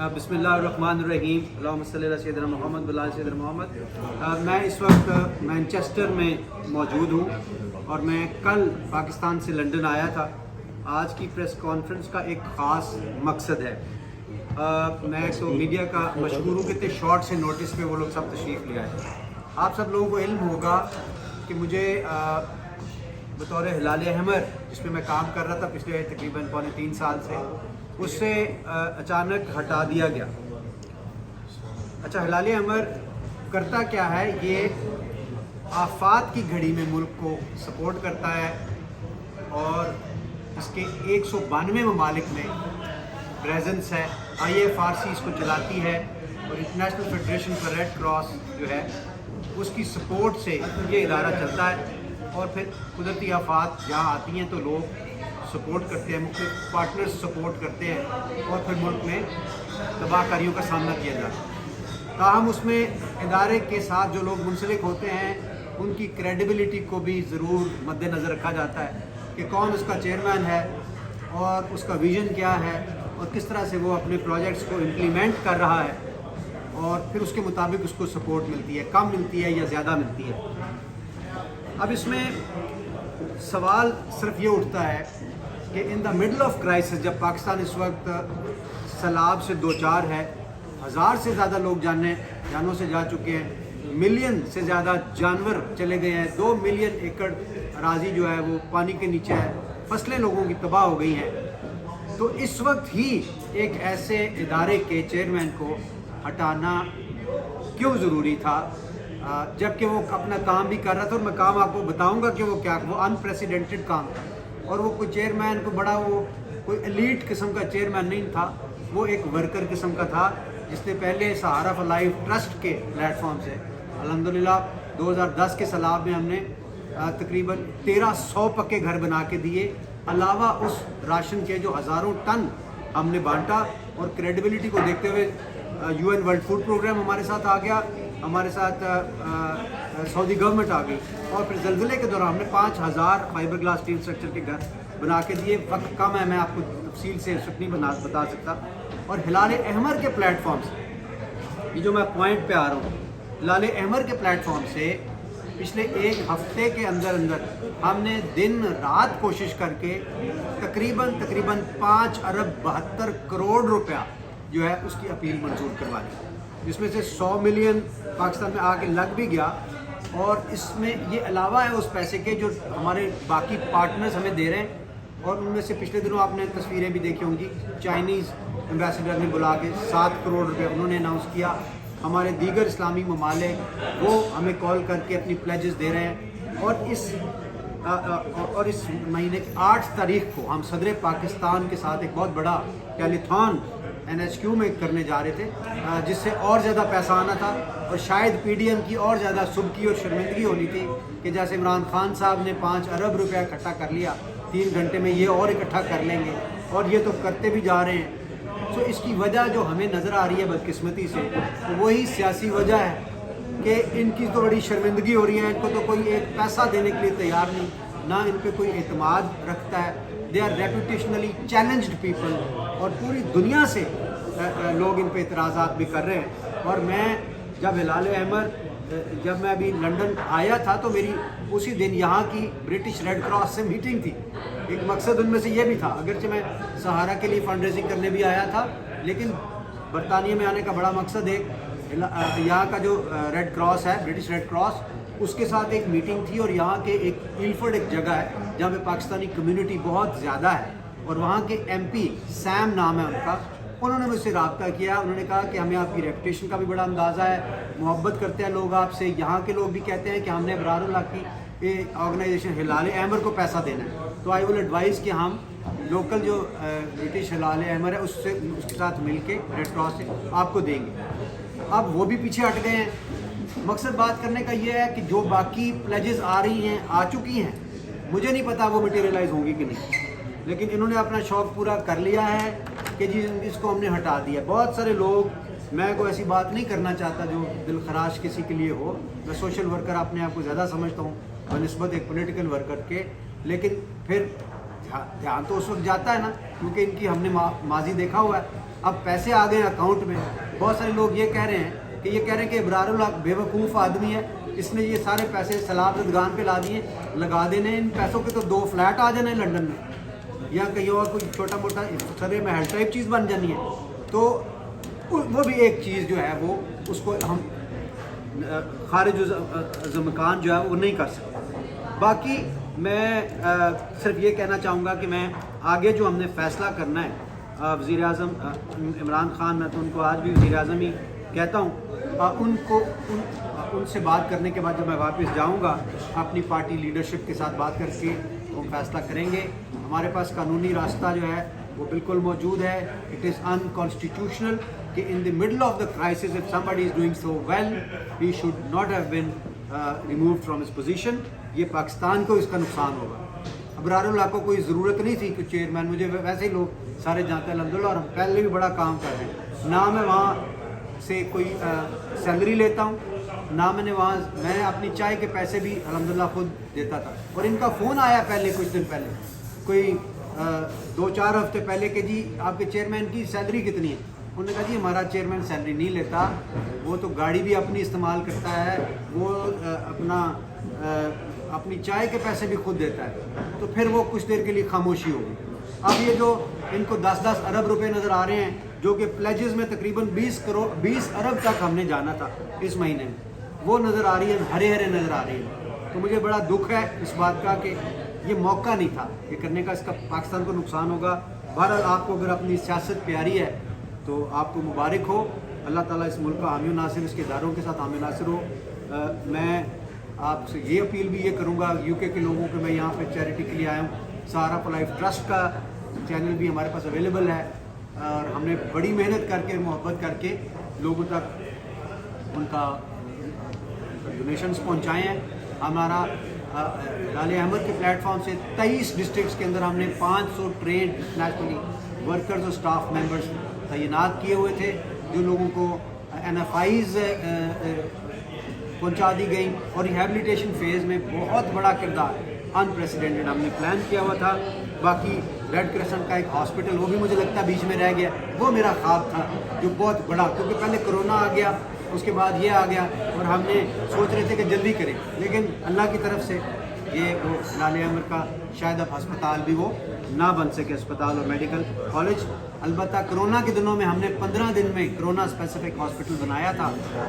बिस्मिल्लाहिर्रहमानिर्रहीम अल्लाहुम्मा सल्ली अला सय्यिदिना मोहम्मद व अला सय्यिदिना मोहम्मद। मैं इस वक्त मैनचेस्टर में मौजूद हूँ और मैं कल पाकिस्तान से लंदन आया था। आज की प्रेस कॉन्फ्रेंस का एक ख़ास मकसद है। मैं तो मीडिया का मशहूर हूँ कि शॉर्ट से नोटिस पे वो लोग सब तशरीफ़ ले आए। आप सब लोगों को इल्म होगा कि मुझे बतौर हिलाल अहमर जिसमें मैं काम कर रहा था पिछले तकरीबन पौने 3 साल से, उससे अचानक हटा दिया गया। अच्छा, हिलाल अहमर करता क्या है? ये आफात की घड़ी में मुल्क को सपोर्ट करता है और इसके 192 ममालिक में प्रेजेंस है। IFRC इसको चलाती है और international federation for red cross जो है उसकी सपोर्ट से ये इदारा चलता है। और फिर कुदरती आफात जहाँ आती हैं तो लोग सपोर्ट करते हैं, मुख्तलिफ पार्टनर्स सपोर्ट करते हैं और फिर मुल्क में तबाहकारियों का सामना किया जाता है। ताहम उसमें इदारे के साथ जो लोग मुंसलिक होते हैं उनकी क्रेडिबिलिटी को भी ज़रूर मद्देनज़र रखा जाता है कि कौन उसका चेयरमैन है और उसका विज़न क्या है और किस तरह से वो अपने प्रोजेक्ट्स को इम्प्लीमेंट कर रहा है, और फिर उसके मुताबिक उसको सपोर्ट मिलती है, कम मिलती है या ज़्यादा मिलती है। अब इसमें सवाल सिर्फ ये उठता है कि in the middle of crisis, जब पाकिस्तान इस वक्त सैलाब से दो चार है, 1000 से ज़्यादा लोग जानों से जा चुके हैं, मिलियन से ज़्यादा जानवर चले गए हैं, 2 मिलियन एकड़ अराजी जो है वो पानी के नीचे है, फसलें लोगों की तबाह हो गई हैं। तो इस वक्त ही एक ऐसे इदारे के चेयरमैन को हटाना क्यों ज़रूरी था, जबकि वो अपना काम भी कर रहा था। और मैं काम आपको बताऊंगा कि वो क्या, वो अनप्रेसिडेंटेड काम था और वो कोई चेयरमैन को बड़ा, वो कोई एलीट किस्म का चेयरमैन नहीं था, वो एक वर्कर किस्म का था जिसने पहले सहारा फॉर लाइफ ट्रस्ट के प्लेटफॉर्म से अल्हम्दुलिल्लाह 2010 के सैलाब में हमने तकरीबन 1300 पक्के घर बना के दिए, अलावा उस राशन के जो हज़ारों टन हमने बांटा। और क्रेडिबिलिटी को देखते हुए UN वर्ल्ड फूड प्रोग्राम हमारे साथ आ गया, हमारे साथ सऊदी गवर्नमेंट आ गई, और फिर ज़लज़ले के दौरान हमने 5000 फाइबर ग्लास स्टील स्ट्रक्चर के घर बना के दिए। वक्त कम है, मैं आपको तफसील से बता सकता। और हिलाल अहमर के प्लेटफॉर्म से, ये जो मैं पॉइंट पे आ रहा हूँ, हिलाल अहमर के प्लेटफॉर्म से पिछले एक हफ्ते के अंदर हमने दिन रात कोशिश करके तकरीबन 5 अरब 72 करोड़ रुपया जो है उसकी अपील मंजूर करवा ली, जिसमें से 100 मिलियन पाकिस्तान में आके लग भी गया। और इसमें ये अलावा है उस पैसे के जो हमारे बाकी पार्टनर्स हमें दे रहे हैं, और उनमें से पिछले दिनों आपने तस्वीरें भी देखी होंगी, चाइनीज़ एम्बेसडर ने बुला के 7 करोड़ रुपये उन्होंने अनाउंस किया। हमारे दीगर इस्लामी ममालिक वो हमें कॉल करके अपनी प्लेजेस दे रहे हैं। और इस महीने की 8 तारीख को हम सदर पाकिस्तान के साथ एक बहुत बड़ा टेलीथॉन NHQ में करने जा रहे थे, जिससे और ज़्यादा पैसा आना था। और शायद PDM की और ज़्यादा सुबकी और शर्मिंदगी होनी थी कि जैसे इमरान खान साहब ने 5 अरब रुपया इकट्ठा कर लिया, 3 घंटे में ये और इकट्ठा कर लेंगे, और ये तो करते भी जा रहे हैं। तो इसकी वजह जो हमें नज़र आ रही है बदकिस्मती से, तो वही सियासी वजह है कि इनकी तो बड़ी शर्मिंदगी हो रही है, इनको तो कोई एक पैसा देने के लिए तैयार नहीं, ना इन पर कोई एतमाद रखता है। दे आर रेपुटेशनली चैलेंज्ड पीपल, और पूरी दुनिया से लोग इन पे एतराज़ात भी कर रहे हैं। और मैं जब हिलाल अहमर, जब मैं अभी लंदन आया था तो मेरी उसी दिन यहाँ की ब्रिटिश रेड क्रॉस से मीटिंग थी। एक मकसद उनमें से ये भी था, अगरचे मैं सहारा के लिए फंड रेजिंग करने भी आया था, लेकिन बरतानिया में आने का बड़ा मकसद एक यहाँ का जो रेड क्रॉस है, ब्रिटिश रेड क्रॉस, उसके साथ एक मीटिंग थी। और यहाँ के एक इल्फर्ड एक जगह है जहाँ पे पाकिस्तानी कम्युनिटी बहुत ज़्यादा है, और वहाँ के MP सैम नाम है उनका, उन्होंने मुझसे रब्ता किया। उन्होंने कहा कि हमें आपकी रेपुटेशन का भी बड़ा अंदाज़ा है, मोहब्बत करते हैं लोग आपसे, यहाँ के लोग भी कहते हैं कि हमने अबरारुल्लाह की ऑर्गेनाइजेशन हिलाल अहमर को पैसा देना है, तो आई विल एडवाइस कि हम लोकल जो ब्रिटिश हिलाल अहमर है उसके साथ मिल के रेड क्रॉस से आपको देंगे। अब वो भी पीछे हट गए हैं। मकसद बात करने का ये है कि जो बाकी प्लेजेस आ रही हैं, आ चुकी हैं, मुझे नहीं पता वो मटेरियलाइज होंगी कि नहीं, लेकिन इन्होंने अपना शौक़ पूरा कर लिया है कि जी इसको हमने हटा दिया। बहुत सारे लोग, मैं कोई ऐसी बात नहीं करना चाहता जो दिल खराश किसी के लिए हो, मैं सोशल वर्कर अपने आप को ज़्यादा समझता हूँ बनिस्बत एक पॉलिटिकल वर्कर के, लेकिन फिर ध्यान तो उस वक्त जाता है ना, क्योंकि इनकी हमने माजी देखा हुआ है اب پیسے آ گئے اکاؤنٹ میں. بہت سارے لوگ یہ کہہ رہے ہیں کہ ابرار الحق بیوقوف آدمی ہے, اس نے یہ سارے پیسے سیلاب زدگان پہ لگا دینے, ان پیسوں کے تو 2 فلیٹ آ جانے لنڈن میں یا کہیں اور کوئی چھوٹا موٹا سرے محل ٹائپ چیز بن جانی ہے. تو وہ بھی ایک چیز جو ہے وہ اس کو ہم خارج مکان جو ہے وہ نہیں کر سکتے. باقی میں صرف یہ کہنا چاہوں گا کہ میں آگے جو ہم نے فیصلہ کرنا ہے, وزیر اعظم عمران خان, میں تو ان کو آج بھی وزیر اعظم ہی کہتا ہوں, ان سے بات کرنے کے بعد جب میں واپس جاؤں گا اپنی پارٹی لیڈرشپ کے ساتھ بات کر کے ہم فیصلہ کریں گے. ہمارے پاس قانونی راستہ جو ہے وہ بالکل موجود ہے. اٹ از انکانسٹیٹیوشنل کہ in the middle of the crisis if somebody is doing so well he should not have been removed from his position. یہ پاکستان کو اس کا نقصان ہوگا. ابرار اللہ کو کوئی ضرورت نہیں تھی کہ چیئرمین, مجھے ویسے ہی لوگ سارے جانتے ہیں الحمدللہ, اور ہم پہلے بھی بڑا کام کر رہے ہیں. نہ میں وہاں سے کوئی سیلری لیتا ہوں, نہ میں اپنی چائے کے پیسے بھی الحمدللہ خود دیتا تھا. اور ان کا فون آیا پہلے کچھ دن پہلے, کوئی 2-4 ہفتے پہلے کہ جی آپ کے چیئرمین کی سیلری کتنی ہے. انہوں نے کہا جی ہمارا چیئرمین سیلری نہیں لیتا, وہ تو گاڑی بھی اپنی استعمال کرتا ہے, وہ اپنی چائے کے پیسے بھی خود دیتا ہے. تو پھر وہ کچھ دیر کے لیے خاموشی ہوگی. اب یہ جو ان کو 10-10 ارب روپے نظر آ رہے ہیں جو کہ پلیجز میں تقریباً 20 ارب تک ہم نے جانا تھا اس مہینے میں, وہ نظر آ رہی ہے, ہرے ہرے نظر آ رہی ہے. تو مجھے بڑا دکھ ہے اس بات کا کہ یہ موقع نہیں تھا یہ کرنے کا, اس کا پاکستان کو نقصان ہوگا. بہرحال آپ کو اگر اپنی سیاست پیاری ہے تو آپ کو مبارک ہو. اللہ تعالیٰ اس ملک کا حامی و ناصر, اس کے اداروں کے ساتھ حامی و ناصر ہو. میں آپ سے یہ اپیل بھی یہ کروں گا UK کے لوگوں کو, میں یہاں پہ چیریٹی کے لیے آیا ہوں. سہارا فار لائف ٹرسٹ کا چینل بھی ہمارے پاس اویلیبل ہے, اور ہم نے بڑی محنت کر کے, محبت کر کے لوگوں تک ان کا ڈونیشنز پہنچائے ہیں. ہمارا لالی احمد کے پلیٹ فارم سے 23 ڈسٹرکٹس کے اندر ہم نے 500 ٹرینڈ انٹرنیشنلی ورکرز اور اسٹاف ممبرز تعینات کیے ہوئے تھے, جو لوگوں کو NFIs پہنچا دی گئی. اور ریہیبلیٹیشن فیز میں بہت بڑا کردار انپریسیڈنٹڈ ہم نے پلان کیا ہوا تھا. باقی ریڈ کرسنٹ کا ایک ہاسپٹل, وہ بھی مجھے لگتا ہے بیچ میں رہ گیا, وہ میرا خواب تھا جو بہت بڑا, کیونکہ پہلے کرونا آ گیا, اس کے بعد یہ آ گیا, اور ہم نے سوچ رہے تھے کہ جلدی کریں, لیکن اللہ کی طرف سے یہ وہ لالی احمد کا شاید اب ہسپتال بھی وہ نہ بن سکے, اسپتال اور میڈیکل کالج. البتہ کرونا کے دنوں میں ہم نے 15 دن میں کرونا اسپیسیفک ہاسپٹل بنایا تھا,